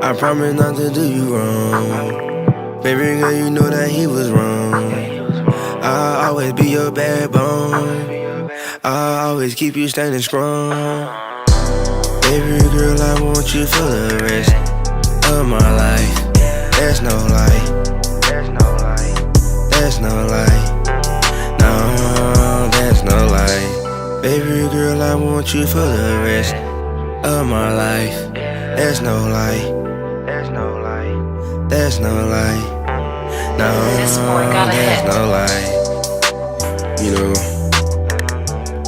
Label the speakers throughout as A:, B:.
A: I promise not to do you wrong. Baby girl, you know that he was wrong. I'll always be your backbone. I'll always keep you standing strong. Baby girl, I want you for the rest of my life. There's no lie. There's no lie. No, there's no lie. Baby girl, I want you for the rest of my life. There's no lie. There's no lie. No, there's no lie. You know,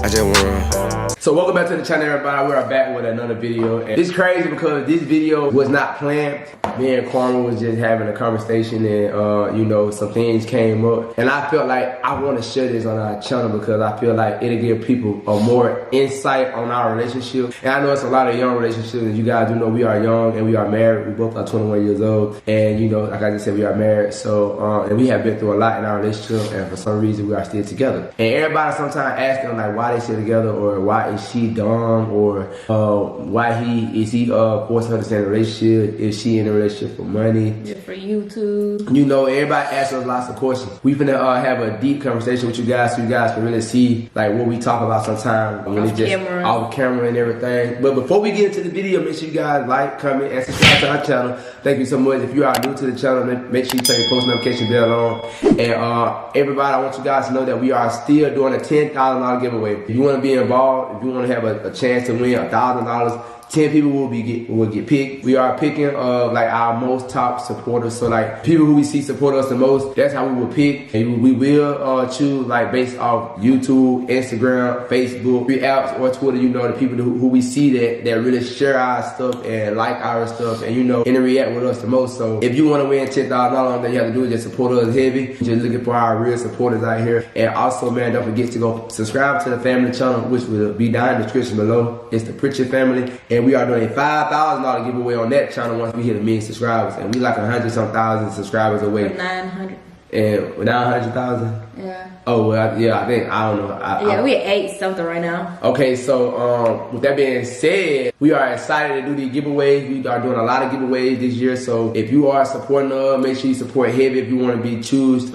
A: I just wanna.
B: So welcome back to the channel, everybody. We are back with another video. And it's crazy because this video was not planned. Me and Karma was just having a conversation, and you know, some things came up, and I felt like I want to share this on our channel because I feel like it'll give people a more insight on our relationship. And I know it's a lot of young relationships, and you guys do know we are young and we are married. We both are 21 years old, and you know, like I just said, we are married. So and we have been through a lot in our relationship, and for some reason we are still together. And everybody sometimes asking like why they still together, or why is she dumb, or why is he forcing her to stay in a relationship? Is she in a relationship for money?
C: Just for YouTube.
B: You know, everybody asks us lots of questions. We finna have a deep conversation with you guys so you guys can really see like what we talk about sometimes when it's just off camera and everything. But before we get into the video, make sure you guys like, comment, and subscribe to our channel. Thank you so much. If you are new to the channel, make sure you turn your post notification bell on. And everybody, I want you guys to know that we are still doing a $10,000 giveaway. If you want to be involved, if you want to have a chance to win $1,000, 10 people will get picked. We are picking like our most top supporters. So like people who we see support us the most, that's how we will pick. And we will choose like based off YouTube, Instagram, Facebook, apps, or Twitter. You know, the people who we see that really share our stuff and like our stuff, and you know, interact with us the most. So if you want to win $10,000, all you have to do is just support us heavy. Just looking for our real supporters out here. And also, man, don't forget to go subscribe to the family channel, which will be down in the description below. It's the Pritchard family. And we are doing a $5,000 giveaway on that channel once we hit 1 million subscribers, and we like 100-some thousand subscribers away.
C: 900.
B: And 900,000.
C: Yeah.
B: Oh well, yeah. I don't know.
C: We at 8 something right now.
B: Okay, so with that being said, we are excited to do these giveaways. We are doing a lot of giveaways this year. So if you are supporting us, make sure you support heavy. If you want to be chosen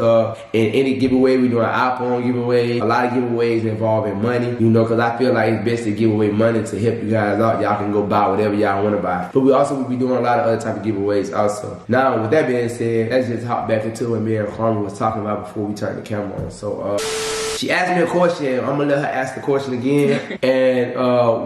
B: in any giveaway, we doing an iPhone giveaway. A lot of giveaways involving money. You know, because I feel like it's best to give away money to help you guys out. Y'all can go buy whatever y'all want to buy. But we also will be doing a lot of other type of giveaways also. Now with that being said, let's just hop back into what me and Karma was talking about before we turned the camera on. So she asked me a question. I'm gonna let her ask the question again, and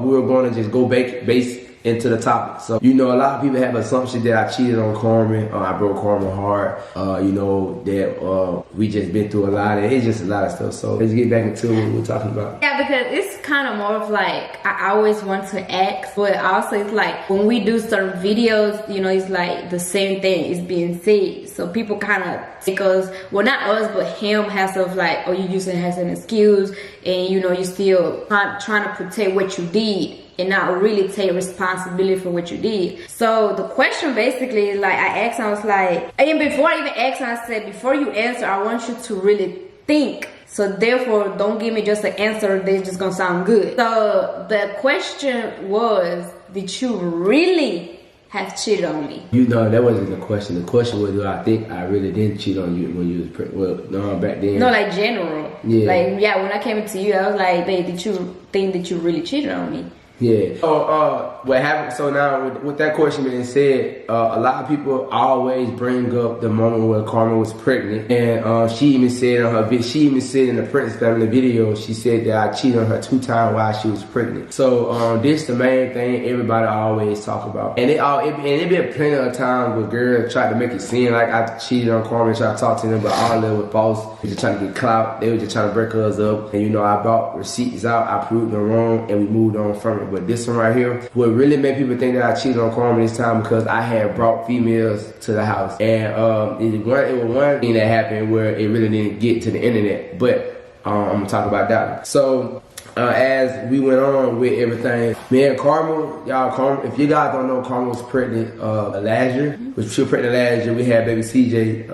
B: we're gonna just go base into the topic. So you know, a lot of people have assumption that I cheated on Carmen, I broke Carmen's heart, you know, that we just been through a lot, and it's just a lot of stuff. So let's get back into what we're talking about.
C: Yeah, because it's kind of more of like, I always want to ask, but also it's like when we do certain videos, you know, it's like the same thing is being said. So people kind of, because, well, not us, but him has of like, oh, you using it as an excuse, and you know, you still trying to protect what you did and not really take responsibility for what you did. So the question basically is like, I asked him, I was like, and before I even asked him, I said, before you answer, I want you to really think. So therefore, don't give me just an answer that's just gonna sound good. So the question was, did you really have cheated on me?
B: You know, that wasn't the question. The question was, do I think I really didn't cheat on you when you was pregnant? Well, no, back then.
C: No, like general.
B: Yeah.
C: Like, yeah, when I came to you, I was like, babe, did you think that you really cheated on me?
B: Yeah. So what happened? So now with that question being said, a lot of people always bring up the moment where Carmen was pregnant, and she even said on her she even said in the Prince family video, she said that I cheated on her 2 times while she was pregnant. So this the main thing everybody always talk about, and it been plenty of times where girls tried to make it seem like I cheated on Carmen, tried to talk to them, but all of them was false. They just trying to get clout. They were just trying to break us up, and you know, I brought receipts out, I proved them wrong, and we moved on from it. But this one right here, what really made people think that I cheated on Carmen this time, because I had brought females to the house, and it was one thing that happened where it really didn't get to the internet, but I'm gonna talk about that one. So as we went on with everything, me and Carmen, if you guys don't know, Carmen was pregnant last year. She was pregnant last year. We had baby CJ,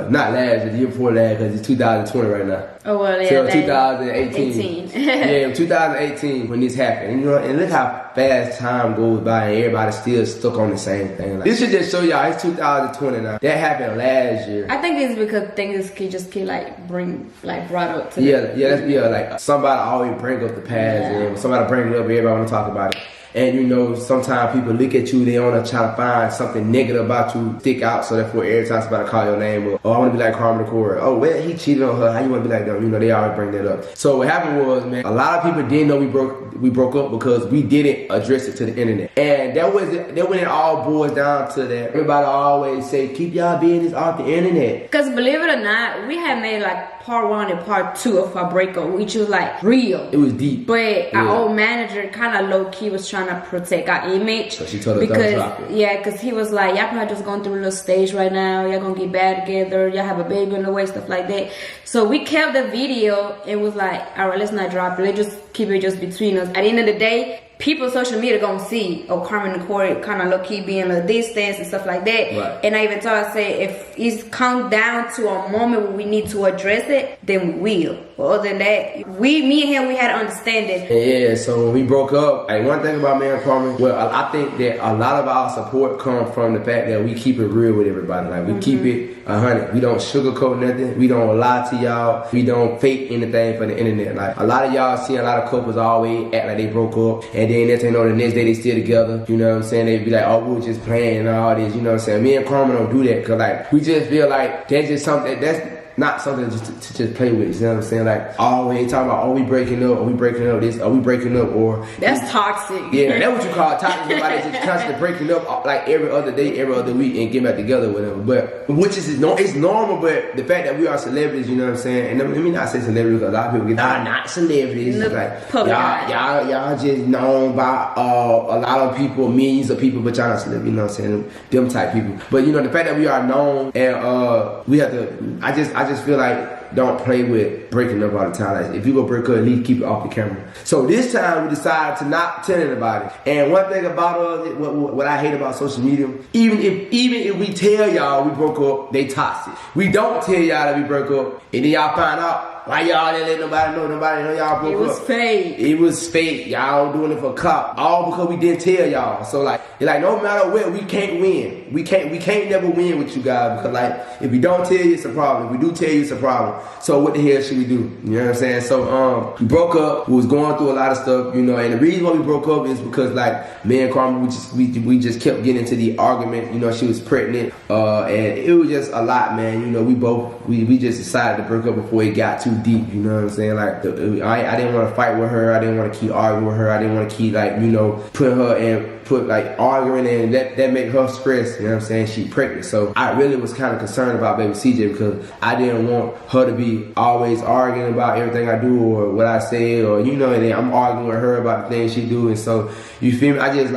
B: not last year, the year before last, because it's 2020 right now.
C: Oh well, yeah.
B: Till 2018.
C: 18.
B: Yeah, 2018 when this happened. And, you know, and look how fast time goes by and everybody's still stuck on the same thing. Like, this should just show y'all it's 2020 now. That happened last year.
C: I think it's because things just keep like brought up to
B: like somebody always bring up the past, and when somebody bring it up, everybody wanna talk about it. And you know, sometimes people look at you, they wanna try to find something negative about you, stick out, so therefore every time somebody call your name, or oh, I wanna be like Carmen McCord. Oh, well, he cheated on her. How you wanna be like them? You know, they always bring that up. So what happened was, man, a lot of people didn't know we broke up because we didn't address it to the internet. And that when it all boils down to that. Everybody always say, keep y'all business off the internet.
C: Because believe it or not, we had made like part 1 and part 2 of our breakup, which was like real.
B: It was deep.
C: But our old manager kind of low key was trying to protect our image.
B: So she told us don't drop it.
C: Yeah, because he was like, y'all probably just going through a little stage right now. Y'all gonna get back together. Y'all have a baby on the way, stuff like that. So we kept the video and was like, all right, let's not drop it. Let's just keep it just between us. At the end of the day, people social media gonna see, oh, Carmen McCord kind of low-key being a distance and stuff like that.
B: Right.
C: And I even told her, I said, if it's come down to a moment where we need to address it, then we will. But other than that, me and him, we had understanding.
B: Yeah, so when we broke up, like one thing about me and Carmen, well, I think that a lot of our support comes from the fact that we keep it real with everybody. Like we keep it 100. We don't sugarcoat nothing. We don't lie to y'all. We don't fake anything for the internet. Like a lot of y'all see a lot of couples always act like they broke up, and then next thing you know, the next day they still together. You know what I'm saying? They be like, oh, we were just playing and all this. You know what I'm saying? Me and Carmen don't do that because like we just feel like that's just something that's not something to just play with. You know what I'm saying? Like always talking about, oh, we breaking up, or we breaking up this, or we breaking up, or
C: that's toxic.
B: Yeah, that's what you call toxic. Somebody just constantly breaking up like every other day, every other week, and getting back together with them. But which is it's normal. But the fact that we are celebrities, you know what I'm saying? And let me not say celebrities because a lot of people get not celebrities. Like y'all just known by a lot of people, millions of people, but y'all not celebrities. You know what I'm saying? Them type people. But you know the fact that we are known and we have to. I just feel like don't play with breaking up all the time. Like if you go break up, at least keep it off the camera. So this time we decided to not tell anybody. And one thing about us, what I hate about social media, even if we tell y'all we broke up, they toxic. We don't tell y'all that we broke up, and then y'all find out why y'all didn't let nobody know y'all broke up.
C: It was fake.
B: It was fake. Y'all doing it for clout. All because we didn't tell y'all. So like, no matter what, we can't win. We can't never win with you guys because like, if we don't tell you, it's a problem. If we do tell you, it's a problem. So what the hell should we do? You know what I'm saying? So we broke up. We was going through a lot of stuff, you know. And the reason why we broke up is because like me and Carmen, we just kept getting into the argument. You know, she was pregnant, and it was just a lot, man. You know, we just decided to break up before it got too deep. You know what I'm saying? Like I didn't want to fight with her. I didn't want to keep arguing with her. I didn't want to keep putting her in. Arguing and that make her stress, you know what I'm saying? She pregnant. So I really was kind of concerned about baby CJ because I didn't want her to be always arguing about everything I do or what I say, or and then I'm arguing with her about the things she do. And so you feel me? I just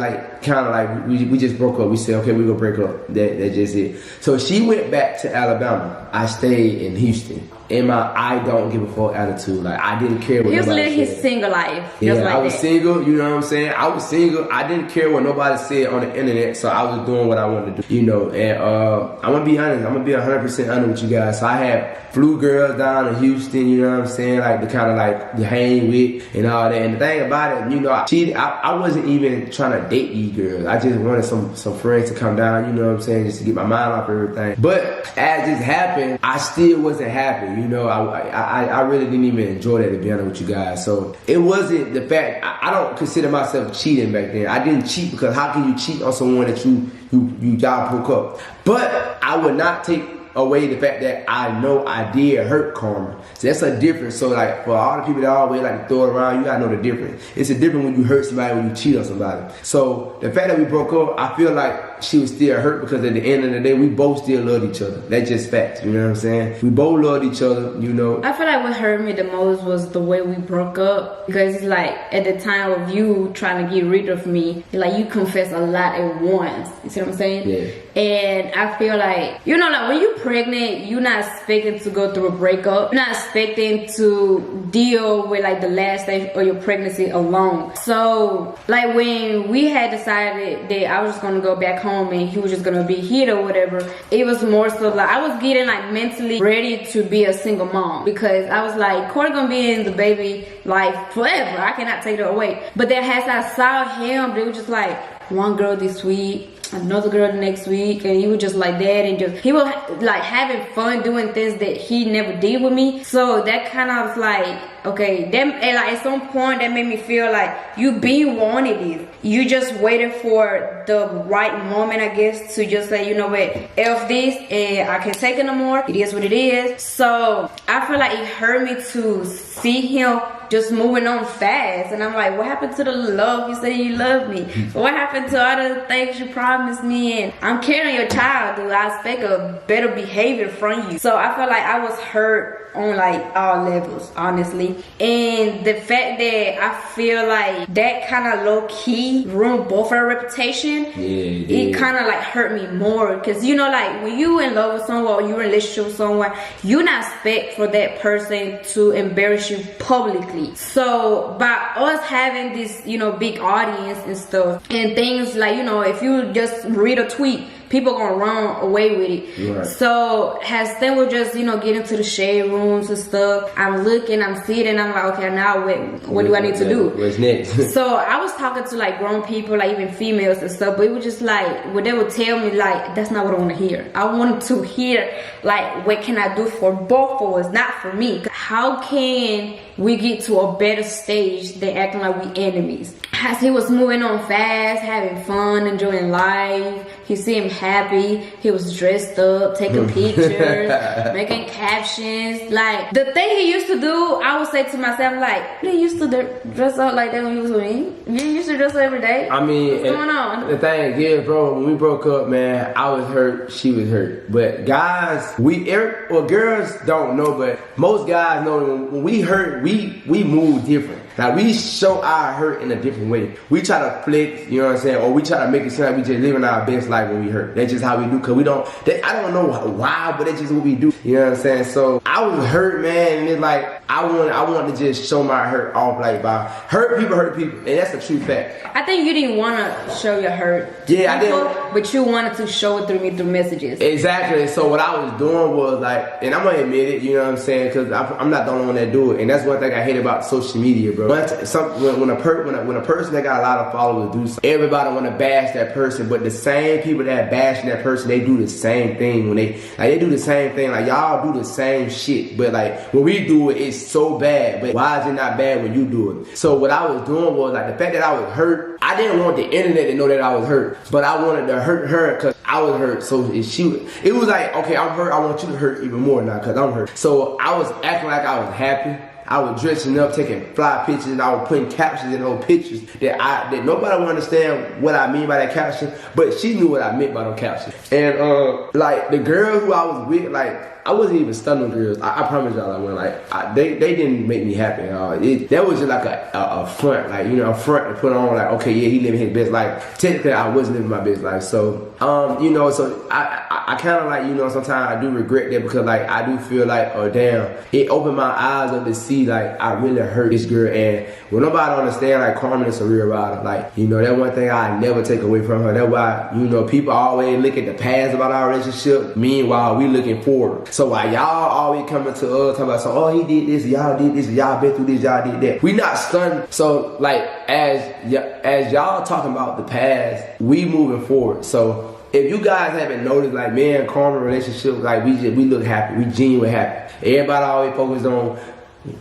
B: we just broke up. We said, okay, we gonna break up. That just it. So she went back to Alabama. I stayed in Houston. In my I don't give a fuck attitude. Like I didn't care what
C: he was
B: nobody
C: living
B: said.
C: his single life.
B: Yeah,
C: just like
B: I was
C: that.
B: single, you know what I'm saying? I was single. I didn't care what nobody said on the internet, so I was doing what I wanted to do, you know. And I'm gonna be honest, I'm gonna be 100% honest with you guys. So I had flew girls down to Houston, you know what I'm saying? Like the kind of like to hang with and all that. And the thing about it, you know, I wasn't even trying to date these girls. I just wanted some friends to come down, you know what I'm saying, just to get my mind off everything. But as this happened, I still wasn't happy, you know. I really didn't even enjoy that, to be honest with you guys. So it wasn't the fact, I don't consider myself cheating back then. I didn't cheat because how can you cheat on someone that y'all broke up? But I would not take away the fact that I know I did hurt Carmen. So that's a difference. So like for all the people that always like to throw it around, you gotta know the difference. It's a difference when you hurt somebody, when you cheat on somebody. So the fact that we broke up, I feel like she was still hurt because at the end of the day, we both still loved each other. That's just facts, you know what I'm saying? We both loved each other, you know.
C: I feel like what hurt me the most was the way we broke up, because it's like at the time of you trying to get rid of me, like you confessed a lot at once. You see what I'm saying?
B: Yeah.
C: And I feel like, you know, like when you're pregnant, you're not expecting to go through a breakup. You're not expecting to deal with like the last stage of your pregnancy alone. So like when we had decided that I was just gonna go back home home and he was just gonna be here or whatever. It was more so like I was getting like mentally ready to be a single mom, because I was like, Corey gonna be in the baby life forever. I cannot take her away. But then as I saw him, they were just like one girl this week, another girl the next week, and he was just like that, and just he was like having fun doing things that he never did with me. So that kind of was like, okay, then and like at some point that made me feel like you been wanted it. You just waited for the right moment, I guess, to just say, you know what, F this, and I can't take it no more. It is what it is. So I feel like it hurt me to see him just moving on fast, and I'm like, what happened to the love you said you loved me? What happened to all the things you promised me? And I'm carrying your child, dude. I expect a better behavior from you. So I felt like I was hurt on like all levels, honestly. And the fact that I feel like that kind of low-key ruined both our reputation, it kind of like hurt me more, because you know, like when you in love with someone or you're in a relationship with someone, you not expect for that person to embarrass you publicly. So by us having this, you know, big audience and stuff and things like, you know, if you just read a tweet, people gonna run away with it. Right. So as then we'll just, you know, get into the shade rooms and stuff, I'm looking, I'm sitting, I'm like, okay, now what do I need to do?
B: What's next?
C: So I was talking to like grown people, like even females and stuff, but it was just like, what they would tell me, like, that's not what I want to hear. I wanted to hear, like, what can I do for both of us, not for me. How can we get to a better stage than acting like we enemies? As he was moving on fast, having fun, enjoying life, he seemed happy. He was dressed up, taking pictures, making captions. Like, the thing he used to do, I would say to myself, like, he used to dress up like that when he was with me. You used to dress up every day.
B: I mean,
C: what's going on?
B: The thing is, bro, when we broke up, man, I was hurt, she was hurt. But guys, girls don't know, but most guys know when we hurt, we move different. Like, we show our hurt in a different way. We try to flex, you know what I'm saying? Or we try to make it sound like we just living our best life when we hurt. That's just how we do, cause we don't, I don't know why, but that's just what we do. You know what I'm saying? So I was hurt, man, and it's like, I want to just show my hurt off, like, by hurt people, and that's a true fact.
C: I think you didn't want to show your hurt.
B: Yeah, I did.
C: But you wanted to show it through messages.
B: Exactly. So what I was doing was like, and I'm gonna admit it, you know what I'm saying, because I'm not the only one that do it, and that's one thing I hate about social media, bro. When a person that got a lot of followers do something, everybody want to bash that person, but the same people that bashing that person, they do the same thing when they do the same thing. Like, y'all do the same shit, but like when we do it, it's so bad. But why is it not bad when you do it? So what I was doing was like, the fact that I was hurt, I didn't want the internet to know that I was hurt, but I wanted to hurt her because I was hurt. So it was like, okay, I'm hurt, I want you to hurt even more now because I'm hurt. So I was acting like I was happy. I was dressing up, taking fly pictures, and I was putting captions in those pictures that nobody would understand what I mean by that caption, but she knew what I meant by those captions. And like the girl who I was with, like, I wasn't even stunning girls. I promise y'all, they didn't make me happy at all. That was just like a front, like, you know, a front to put on, like, okay, yeah, he living his best life. Technically, I wasn't living my best life. So, you know, so I kind of like, you know, sometimes I do regret that because, like, I do feel like, oh, damn, it opened my eyes up to see, like, I really hurt this girl. And when nobody understand, like, Carmen is a real rider. Like, you know, that one thing I never take away from her. That's why, you know, people always look at the past about our relationship. Meanwhile, we looking forward. So while y'all always coming to us talking about, so, oh, he did this, y'all did this, y'all been through this, y'all did that. We not stunned. So like as y'all talking about the past, we moving forward. So if you guys haven't noticed, like, me and Carmen relationship, like, we look happy, we genuinely happy. Everybody always focused on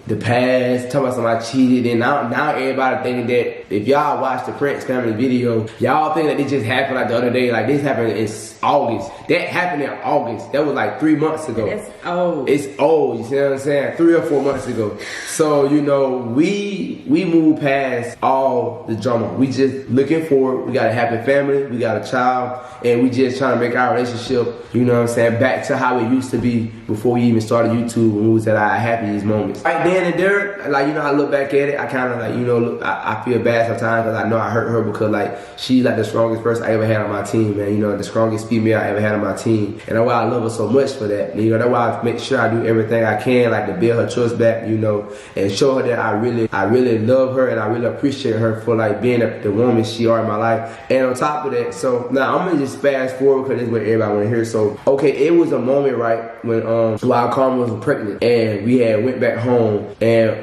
B: the past, talking about somebody cheated, and now everybody thinking that if y'all watch the Prince family video, y'all think that it just happened like the other day, like this happened in August. That happened in August. That was like 3 months ago.
C: It's old.
B: It's old, you see what I'm saying? 3 or 4 months ago. So, you know, we move past all the drama. We just looking forward. We got a happy family, we got a child, and we just trying to make our relationship, you know what I'm saying, back to how it used to be before we even started YouTube, when we was at our happiest moments. Right then and there, like, you know, I look back at it, I kind of like, you know, I feel bad sometimes because I know I hurt her because like she's like the strongest person I ever had on my team, man. You know, the strongest female I ever had on my team, and that's why I love her so much for that. And, you know, that's why I make sure I do everything I can, like to build her trust back, you know, and show her that I really love her and I really appreciate her for like being the woman she are in my life. And on top of that, so now I'm gonna just fast forward because this is what everybody want to hear. So okay, it was a moment right when while Karma was pregnant and we had went back home and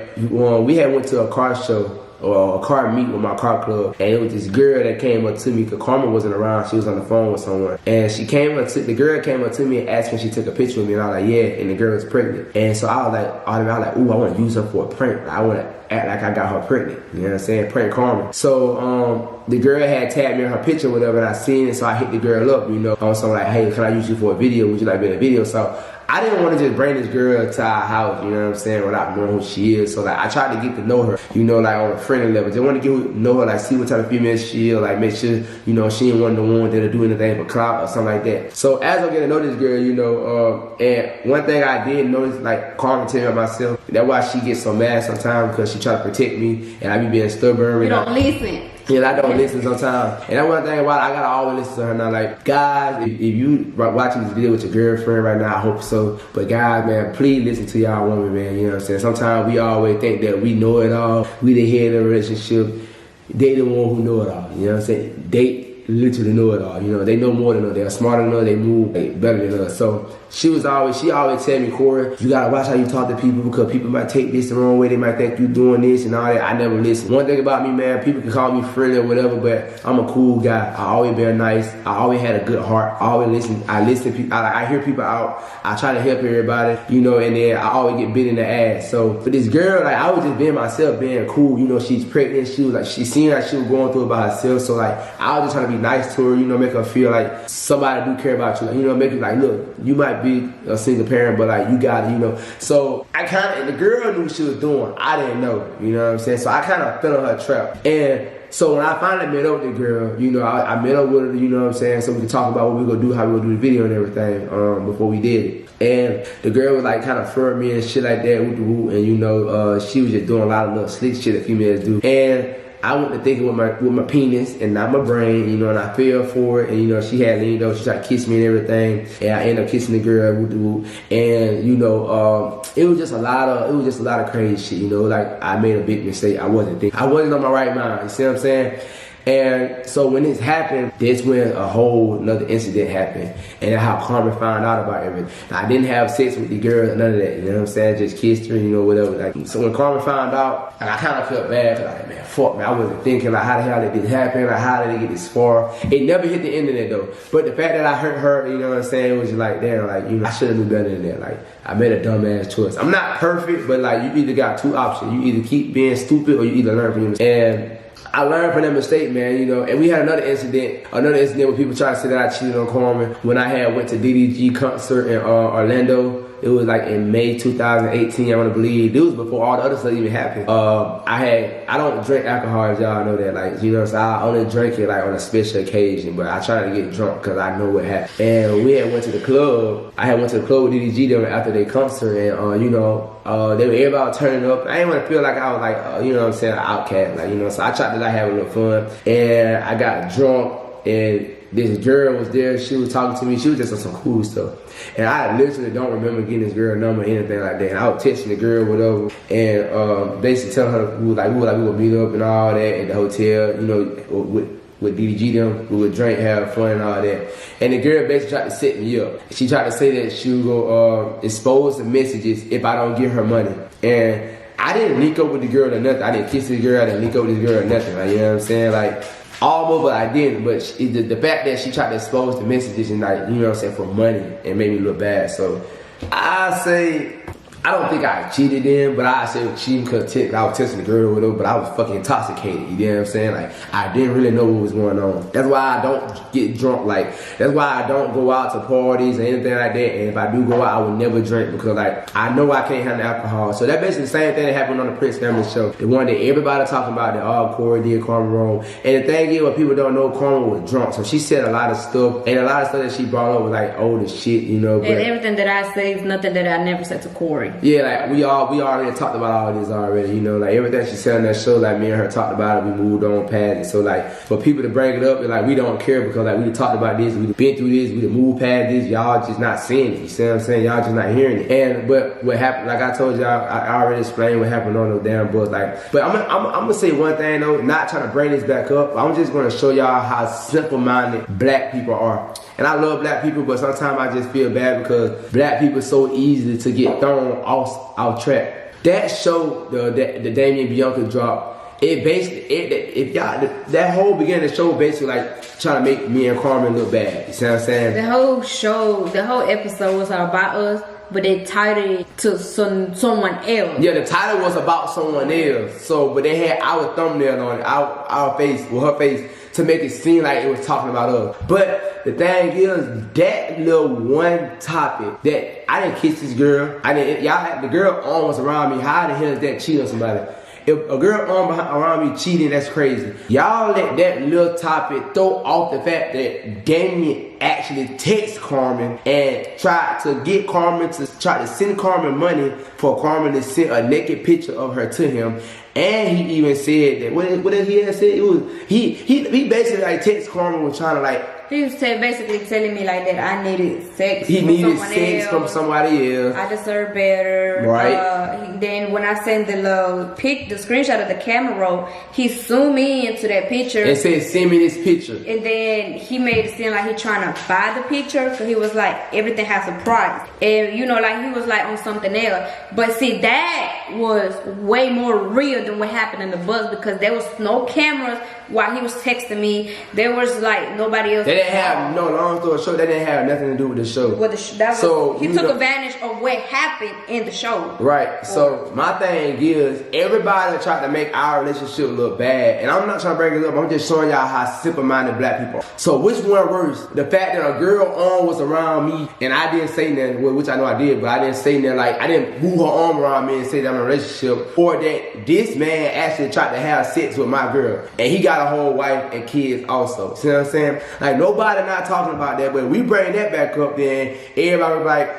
B: we had went to a car show or a car meet with my car club, and it was this girl that came up to me because Karma wasn't around. She was on the phone with someone, and the girl came up to me and asked me if she took a picture with me, and I was like, yeah, and the girl was pregnant. And so I was like, ooh, I want to use her for a prank. I want to act like I got her pregnant. You know what I'm saying? Prank Karma. So the girl had tagged me in her picture or whatever, and I seen it, so I hit the girl up, you know, on something like, hey, can I use you for a video? Would you like to be in a video? So I didn't want to just bring this girl to our house, you know what I'm saying, without knowing who she is. So like I tried to get to know her, you know, like on a friendly level. Just want to get to know her, like see what type of female she is, like make sure, you know, she ain't one of the ones that'll do anything for clout or something like that. So as I'm getting to know this girl, you know, and one thing I did notice, like Karma tell me about myself, that's why she gets so mad sometimes, because she try to protect me and I be being stubborn.
C: You don't listen.
B: Yeah, I don't listen sometimes. And that's one thing why I gotta always listen to her now. Like, guys, if you watching this video with your girlfriend right now, I hope so. But guys, man, please listen to y'all woman, man. You know what I'm saying? Sometimes we always think that we know it all. We the head of the relationship. They the one who know it all. You know what I'm saying? They literally know it all. You know, they know more than us. They're smarter than us. They move better than us. So she always tell me, Corey, you gotta watch how you talk to people because people might take this the wrong way. They might think you doing this and all that. I never listen. One thing about me, man, people can call me friendly or whatever, but I'm a cool guy. I always been nice. I always had a good heart. I always listen. I listen to people. I hear people out. I try to help everybody, you know, and then I always get bit in the ass. So for this girl, like I was just being myself, being cool. You know, she's pregnant. She was like, she seemed like she was going through it by herself. So like I was just trying to be nice to her, you know, make her feel like somebody do care about you. Like, you know, make her like, look, you might be a single parent, but like you got it, you know. So I kind of, and the girl knew what she was doing. I didn't know, you know what I'm saying? So I kind of fell in her trap. And so when I finally met up with the girl, you know, I met up with her, you know what I'm saying? So we could talk about what we gonna do, how we gonna do the video and everything before we did it. And the girl was like kind of flirting me and shit like that with the woo, and you know, she was just doing a lot of little slick shit that females do. And I went to thinking with my penis and not my brain, you know, and I fell for it. And you know, she had leaned over, she tried to kiss me and everything, and I ended up kissing the girl with the woo. And you know, it was just a lot of crazy shit. You know, like I made a big mistake. I wasn't on my right mind. You see what I'm saying? And so when this happened, that's when a whole another incident happened. And that's how Karma found out about everything. Now, I didn't have sex with the girl, none of that, you know what I'm saying? Just kissed her, you know, whatever. Like, so when Karma found out, I kind of felt bad, cause like, man, fuck, man, I wasn't thinking like, how the hell did this happen? Like, how did it get this far? It never hit the internet though. But the fact that I hurt her, you know what I'm saying, was just like, damn, like, you know, I should have knew better than that. Like, I made a dumbass choice. I'm not perfect, but like, you either got two options. You either keep being stupid or you either learn from your mistakes. And I learned from that mistake, man, you know. And we had another incident where people tried to say that I cheated on Karma when I had went to DDG concert in Orlando. It was like in May 2018, I want to believe. It was before all the other stuff even happened. I don't drink alcohol, as y'all know that, like, you know, so I only drink it like on a special occasion, but I try to get drunk because I know what happened. And we had went to the club. I had went to the club with DDG them after their concert, and you know, everybody was turning up. I didn't want to feel like I was like, you know what I'm saying, an outcast, like, you know. So I tried to like have a little fun, and I got drunk, and this girl was there. She was talking to me. She was just on some cool stuff. And I literally don't remember getting this girl number or anything like that. And I was texting the girl, whatever, and basically telling her we would meet up and all that at the hotel, you know, with DDG them. We would drink, have fun and all that. And the girl basically tried to set me up. She tried to say that she would go expose the messages if I don't give her money. And I didn't link up with the girl or nothing. I didn't kiss the girl. I didn't link up with this girl or nothing. Like, you know what I'm saying? Like, almost, but I didn't. But the fact that she tried to expose the messages and, like, you know what I'm saying, for money, and made me look bad. So I say, I don't think I cheated in, but I say cheating because I was texting the girl with her, but I was fucking intoxicated. You know what I'm saying? Like, I didn't really know what was going on. That's why I don't get drunk. Like, that's why I don't go out to parties or anything like that. And if I do go out, I would never drink because, like, I know I can't handle alcohol. So that's basically the same thing that happened on the Prince Family show. The one that everybody talking about that, oh, Corey did Karma wrong. And the thing is, what people don't know, Karma was drunk. So she said a lot of stuff, and a lot of stuff that she brought up was like old as shit, you know. But
C: and everything that I say is nothing that I never said to Corey.
B: Yeah, like we already talked about all this already, you know, like everything she said on that show, like me and her talked about it, we moved on past it. So like for people to bring it up, and like we don't care because like we talked about this, we been through this, we moved past this, y'all just not seeing it. You see what I'm saying? Y'all just not hearing it. And but what happened, like I told y'all, I already explained what happened on those damn books. Like, but I'm gonna say one thing though, not trying to bring this back up. I'm just gonna show y'all how simple-minded black people are. And I love black people, but sometimes I just feel bad because black people so easily to get thrown off track. That show, the Damien Bianca drop, it basically, that whole beginning of the show basically like trying to make me and Carmen look bad. You see what I'm saying?
C: The whole show, the whole episode was about us, but they titled it to someone else.
B: Yeah, the title was about someone else. So, but they had our thumbnail on it, our face, with her face, to make it seem like it was talking about us. But the thing is, that little one topic that I didn't kiss this girl, the girl arm was around me. How the hell is that cheating on somebody? If a girl arm around me cheating, that's crazy. Y'all let that little topic throw off the fact that Damien actually texted Carmen and tried to get Carmen to try to send Carmen money for Carmen to send a naked picture of her to him. And he even said that what did he have said? It was he basically like text Carmen was trying to like.
C: He was basically telling me like that I needed sex.
B: He needed sex from somebody else.
C: I deserve better.
B: Right.
C: Then when I sent the screenshot of the camera roll, he zoomed me into that picture
B: and said, "Send me this picture."
C: And then he made it seem like he trying to buy the picture because he was like everything has a price, and you know like he was like on something else. But see that was way more real than what happened in the bus because there was no cameras while he was texting me. There was like nobody else.
B: They didn't have long story short. That didn't have nothing to do with the show.
C: He took advantage of what happened in the show.
B: Right. So my thing is, everybody tried to make our relationship look bad, and I'm not trying to bring it up. I'm just showing y'all how simple-minded black people are. So which one worse? The fact that a girl arm was around me and I didn't say nothing, which I know I did, but I didn't say nothing. Like I didn't move her arm around me and say that I'm in a relationship, or that this man actually tried to have sex with my girl and he got a whole wife and kids also. See what I'm saying? Like nobody not talking about that, but we bring that back up, then everybody was like,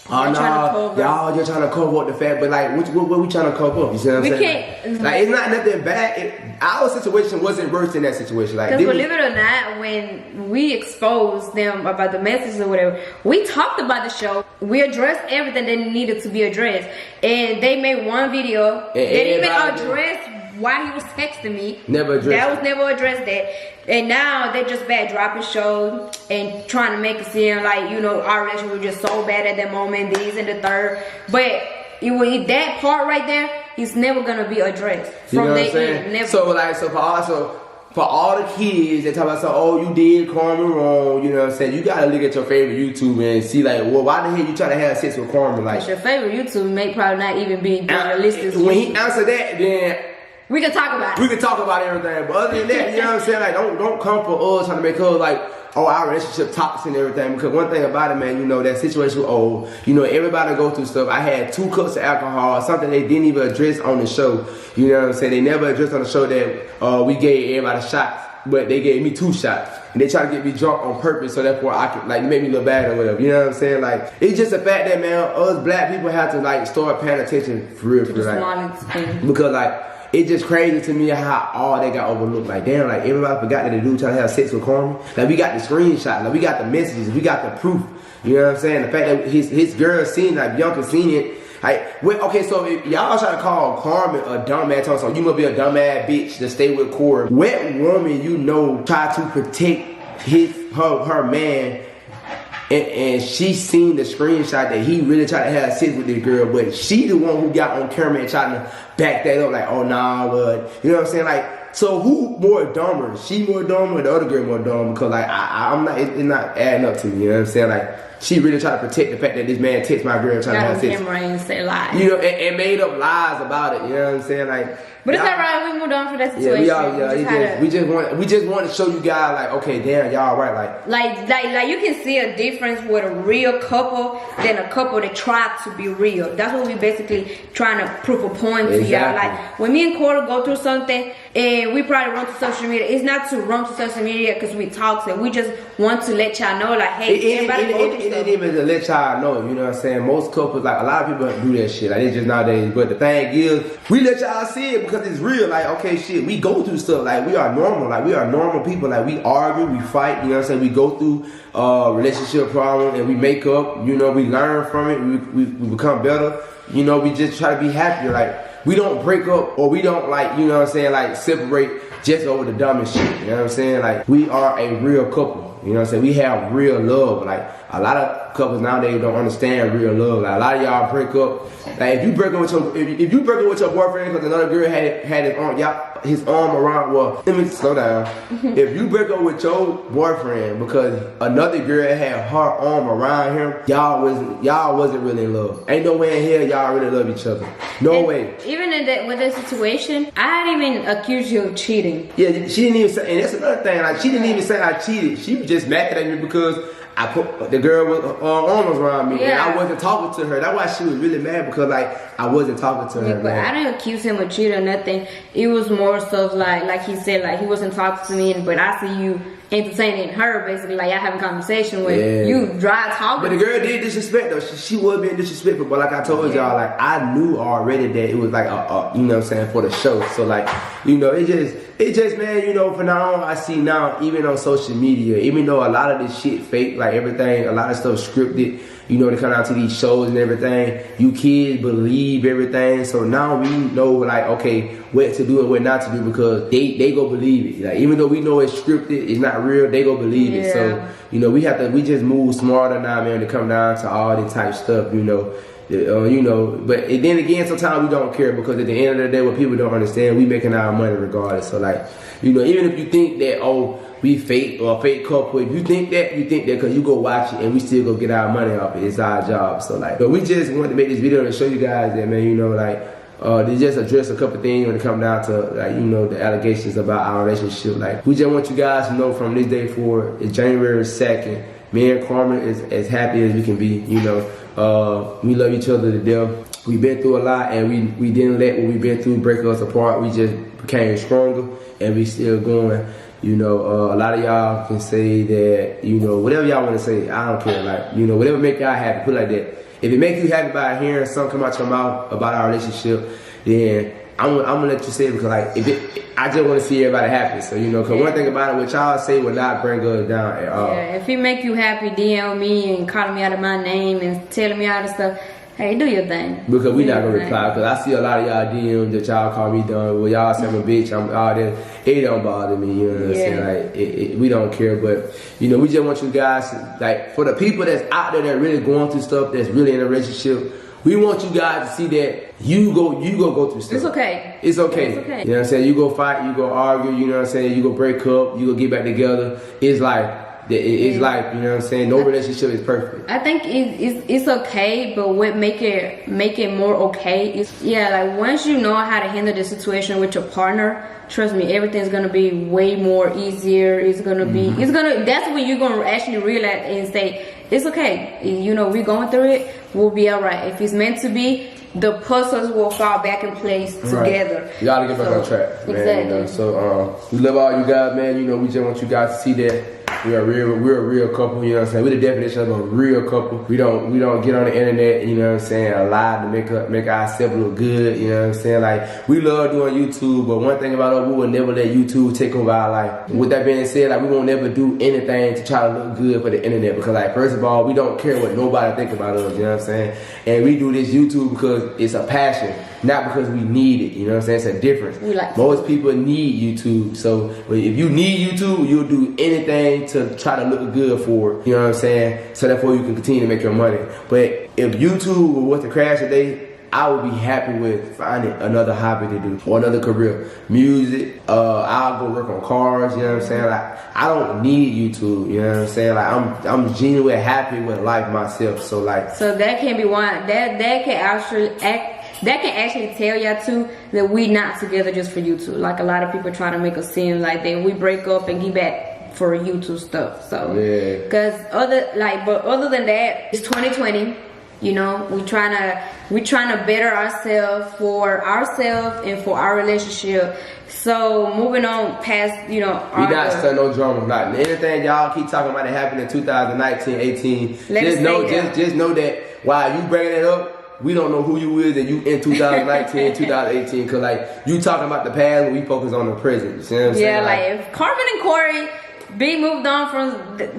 B: oh no, y'all just trying to cover up the fact, but like what we trying to cover up? You see what I'm saying? Like it's not nothing bad. Our situation wasn't worse than that situation. Like
C: because believe it or not, when we exposed them about the messages or whatever, we talked about the show. We addressed everything that needed to be addressed, and they made one video. They didn't even address why he was texting me.
B: Never addressed.
C: That was never addressed that. And now they're just bad dropping shows and trying to make it seem like, you know, our relationship was just so bad at that moment, this and the third. But that part right there is never gonna be addressed.
B: You know what I'm saying? Never. So for all the kids that talk about, oh, you did Carmen wrong, you know what I'm saying? You gotta look at your favorite YouTube and see like, well, why the hell you try to have sex with Carmen? Like,
C: your favorite YouTube may probably not even be realistic.
B: When he answered that, then
C: we can talk about it.
B: We can talk about everything, but other than that, you know what I'm saying? Like, don't come for us trying to make her like, oh, our relationship toxic and everything. Because one thing about it, man, you know, that situation was old. You know, everybody go through stuff. I had 2 cups of alcohol, something they didn't even address on the show. You know what I'm saying? They never addressed on the show that we gave everybody shots, but they gave me 2 shots. And they try to get me drunk on purpose so therefore I could, like, make me look bad or whatever. You know what I'm saying? Like, it's just the fact that, man, us black people have to, like, start paying attention for real. Because, like, it's just crazy to me how all they got overlooked. Like, damn, like, everybody forgot that the dude trying to have sex with Carmen. Like, we got the screenshot. Like, we got the messages. We got the proof. You know what I'm saying? The fact that his girl seen, like, Bianca seen it. Like, okay, so if y'all try to call Carmen a dumbass, so you must be a dumbass bitch to stay with Corey. What woman you know try to protect her man, and she seen the screenshot that he really tried to have sex with this girl, but she the one who got on camera and trying to back that up, like, oh nah, but you know what I'm saying? Like, so who more dumber? She more dumb or the other girl more dumb? Because like I'm not, it's not adding up to me. You know what I'm saying? Like, she really tried to protect the fact that this man texted my girl trying to have sex.
C: And say lies.
B: You know, and made up lies about it. You know what I'm saying? Like,
C: but it's alright. We moved on from that situation.
B: We just want to show you guys, like, okay, damn, y'all right,
C: like you can see a difference with a real couple than a couple that tried to be real. That's what we basically trying to prove a point to y'all. Like, when me and Corey go through something and we probably run to social media, it's not to run to social media because we talk. So we just want to let y'all know, like, hey, everybody go through stuff.
B: It ain't even to let y'all know, you know what I'm saying? Most couples, like, a lot of people do that shit. Like, it's just nowadays. But the thing is, we let y'all see it because it's real. Like, okay, shit, we go through stuff. Like, we are normal. Like, we are normal people. Like, we argue, we fight, you know what I'm saying? We go through relationship problems and we make up, you know, we learn from it, we become better. You know, we just try to be happier. Like, we don't break up or we don't, like, you know what I'm saying, like, separate just over the dumbest shit. You know what I'm saying? Like, we are a real couple. You know what I'm saying? We have real love. Like, a lot of couples nowadays don't understand real love. Like, a lot of y'all break up. Like, if you break up with your if you break up with your boyfriend because another girl had his arm around, well, let me slow down. If you break up with your boyfriend because another girl had her arm around him, y'all wasn't really in love. Ain't no way in hell y'all really love each other. No way.
C: Even with that situation, I didn't even accuse you of cheating.
B: Yeah, she didn't even say, and that's another thing. Like, she didn't even say I cheated. She was just mad at me because I put the girl with arms around me, and I wasn't talking to her. That's why she was really mad, because like I wasn't talking to her.
C: But I didn't accuse him of cheating or nothing. It was more so like he said, like he wasn't talking to me, but I see you entertaining her, basically, like y'all having a conversation with you dry talking.
B: But the girl did disrespect though. She was being disrespectful, but like I told y'all, like I knew already that it was like you know what I'm saying, for the show. So like, you know, it just man, you know, for now on, I see now, even on social media, even though a lot of this shit fake, like everything, a lot of stuff scripted, you know, to come out to these shows and everything, you kids believe everything. So now we know, like, okay, what to do and what not to do, because they go believe it. Like, even though we know it's scripted, it's not real, they go believe it. So, you know, we just move smarter now, man, to come down to all this type stuff, you know. You know, but then again, sometimes we don't care, because at the end of the day, what people don't understand, we making our money regardless. So like, you know, even if you think that, oh, we fake or fake couple, if you think that because you go watch it and we still go get our money off it. It's our job. So like, but we just wanted to make this video to show you guys that, man, you know, like, they just address a couple things when it come down to, like, you know, the allegations about our relationship. Like, we just want you guys to know from this day forward, it's January 2nd, me and Carmen is as happy as we can be, you know. We love each other to death. We've been through a lot, and we didn't let what we've been through break us apart. We just became stronger, and we still going. You know, a lot of y'all can say that, you know, whatever y'all want to say, I don't care. Like, you know, whatever make y'all happy, put it like that. If it make you happy by hearing something come out your mouth about our relationship, then I'm gonna let you say it, because like, I just want to see everybody happy. So, you know, because one thing about it, what y'all say will not bring us down at all.
C: Yeah, if it make you happy, DM me and calling me out of my name and telling me all this stuff, hey, do your thing.
B: Because we not gonna reply, because I see a lot of y'all DMs that y'all call me dumb. Well, y'all say I'm a bitch, I'm all that. It don't bother me, you know what I'm saying? Like, we don't care, but, you know, we just want you guys, like, for the people that's out there that really going through stuff, that's really in a relationship, we want you guys to see that you go through stuff.
C: It's okay.
B: It's okay.
C: It's okay.
B: You know what I'm saying? You go fight, you go argue, you know what I'm saying? You go break up, you go get back together. It's life. It's life, you know what I'm saying? No relationship is perfect.
C: I think it's okay, but what make it more okay is, like, once you know how to handle the situation with your partner, trust me, everything's gonna be way more easier. It's gonna be, that's when you're gonna actually realize and say, it's okay. You know, we're going through it, we'll be all right. If it's meant to be, the puzzles will fall back in place together.
B: Right. You gotta get back on track, man.
C: Exactly.
B: You know? So we love all you guys, man. You know, we just want you guys to see that we're a real couple, you know what I'm saying? We're the definition of a real couple. We don't get on the internet, you know what I'm saying, a lie to make ourselves look good, you know what I'm saying? Like, we love doing YouTube, but one thing about us, we will never let YouTube take over our life. With that being said, like, we won't never do anything to try to look good for the internet, because, like, first of all, we don't care what nobody think about us, you know what I'm saying? And we do this YouTube because it's a passion, not because we need it, you know what I'm saying? It's a difference. Most people need YouTube, so if you need YouTube, you'll do anything to try to look good for it, you know what I'm saying? So therefore you can continue to make your money. But if YouTube was to crash today, I would be happy with finding another hobby to do, or another career. Music, I'll go work on cars, you know what I'm saying? Like, I don't need YouTube, you know what I'm saying? Like, I'm genuinely happy with life myself, so like.
C: So that can be one, that can actually tell y'all too that we not together just for YouTube. Like, a lot of people try to make us seem like that we break up and get back for YouTube stuff. So, because other than that, it's 2020. You know, we trying to better ourselves for ourselves and for our relationship. So moving on past, you know,
B: we not starting no drama. Not anything y'all keep talking about that happened in 2019, 18. Just know that while you bringing it up, we don't know who you is and you in 2019, 2018. Cause like you talking about the past, we focus on the present. You see what I'm saying?
C: Yeah, like if Carmen and Corey be moved on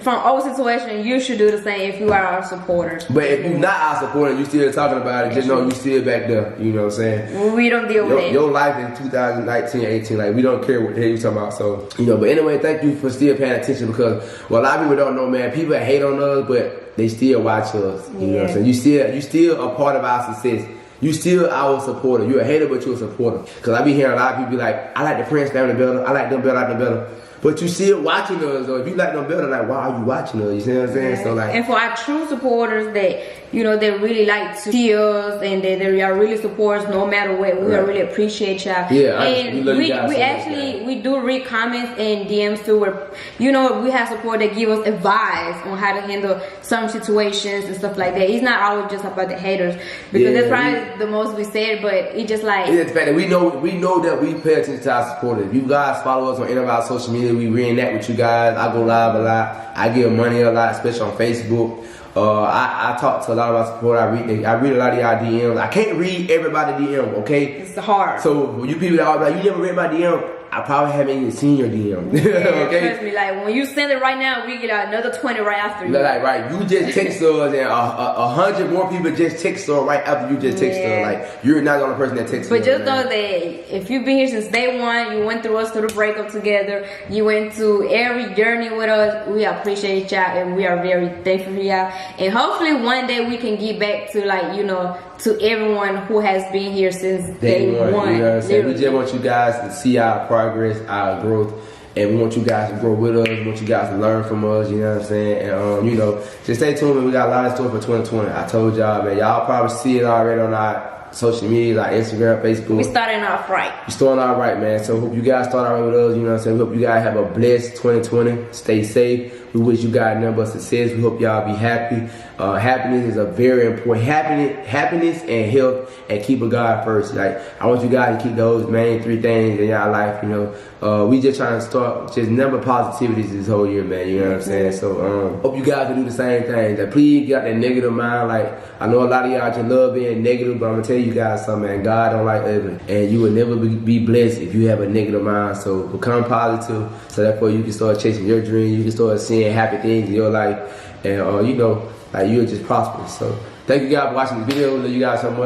C: from old situation, you should do the same if you are our supporters.
B: But if you're not our supporter, you still talking about it, just know you still back there. You know what I'm saying?
C: We don't deal with it.
B: Your life in 2019, 18, like we don't care what the hell you talking about. So, you know, but anyway, thank you for still paying attention because well, a lot of people don't know, man. People hate on us, but they still watch us. You know what I'm saying? You still a part of our success. You still our supporter. You're a hater, but you're a supporter. Cause I be hearing a lot of people be like, I like the Prince family better. I like them better. I like them better. But you still watching us, or if you like them better, like, why are you watching us? You see what I'm saying? So like,
C: and for our true supporters that, you know, they really like to see us and they are really supporters no matter what. We really appreciate y'all.
B: Yeah,
C: and we actually we do read comments and DMs too where, you know, we have support that give us advice on how to handle some situations and stuff like that. It's not always just about the haters because that's probably the most we said, but it's just like
B: it's the fact that we know that we pay attention to our supporters. If you guys follow us on any of our social media, we reenact with you guys. I go live a lot. I give money a lot, especially on Facebook. I talk to a lot of our support. I read a lot of y'all DMs. I can't read everybody DM, okay?
C: It's hard.
B: So you people that are like, you never read my DM, I probably haven't even seen your DM.
C: Yeah,
B: okay?
C: Trust me, like when you send it right now, we get another 20 right after you.
B: Like, right, you just text us and 100 more people just text us right after you just text us. Like, you're not the only person that texts us.
C: But just know that if you've been here since day one, you went through us through the breakup together, you went through every journey with us, we appreciate y'all and we are very thankful for y'all. And hopefully one day we can get back to like, you know, to everyone who has been here since day one.
B: You know what I'm saying? We just want you guys to see our progress, our growth, and we want you guys to grow with us. We want you guys to learn from us, you know what I'm saying? And, you know, just stay tuned, man. We got a lot of stuff for 2020. I told y'all, man. Y'all probably see it already on our social media, like Instagram, Facebook.
C: We starting off right.
B: We starting off right, man. So hope you guys start out right with us, you know what I'm saying? We hope you guys have a blessed 2020. Stay safe. We wish you guys nothing but success. We hope y'all be happy. Happiness is a very important. Happiness and health, and keeping God first. Like, I want you guys to keep those main three things in y'all life. You know, we just trying to start just number positivities this whole year, man. You know what I'm saying? So hope you guys can do the same thing. That please get that negative mind. Like, I know a lot of y'all just love being negative, but I'm gonna tell you guys something, man. God don't like ugly, and you will never be blessed if you have a negative mind. So become positive, so therefore you can start chasing your dreams. You can start seeing happy things in your life, and you know, like you'll just prosper. So thank you guys for watching the video. Love you guys so much.